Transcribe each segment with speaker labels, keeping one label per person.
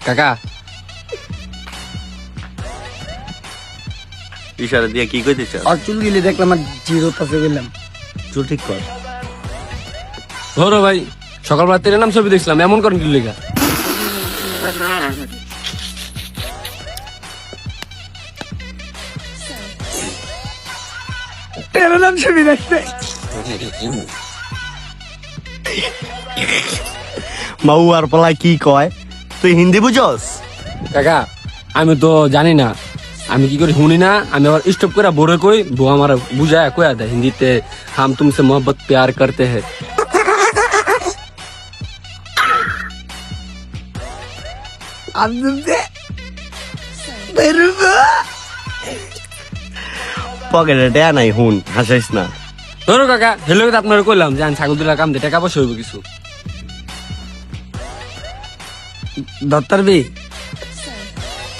Speaker 1: কাকা
Speaker 2: ইশারা দিয়ে কি কইতে চাস?
Speaker 3: আর চুল গিলে দেখলাম আর জিরো পাশে গেলাম।
Speaker 2: চুল ঠিক কর।
Speaker 1: ধরো ভাই, সকালবেলা তেরে নাম ছবি দেখছিলাম, এমন করেন কি লেখা?
Speaker 3: তেরো নাম ছবি দেখতে
Speaker 2: মাউ আর পলাই কি কয়? তুই হিন্দি বুঝস?
Speaker 1: কাকা আমি তো জানি না, আমি কি করি শুনি না, আমি আবার স্টপ করে বড় কই, বউ আমার বুঝায় কয়া দেয় হিন্দিতে, হাম তুমসে মোহব্বত প্যার করতে হ্যায়।
Speaker 2: পকেটে টেয়া নাই, হুন হাসাইস না।
Speaker 1: ধরো কাকা, হেলো আপনার কইলাম যে আমি ছাগল দিলা কাম দিয়ে টাকা পয়সা হইব কিছু।
Speaker 3: দত্তর বি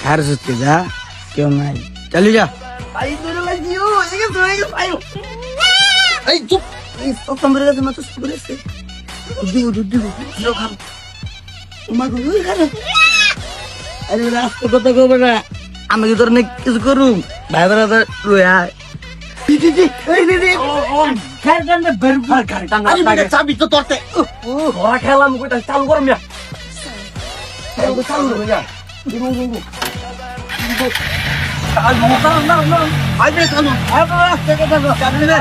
Speaker 3: খার সত্যি যা কেউ নাই, চালু যা। এই চুপ, এই সব তোমার কাছে মাত্র শুরু করেছে। দুধ দিব জিরো খাম। তোমার কই খারাপ? আরে রাস্তা কথা কইব না, আমি কি তোর নে কিছু করুম? ভাই ব্রাদার লই আয়। দিদি এই দিদি খার দান বেরবার খার দান। আরে চাবি তো তোরতে। ও ঘোড়া খেলাম কইতা চালু করম না। চালু করো যা। দিব দিব। আজ মোটা না না আই দে চালু। আরে রাস্তা কথা কইব।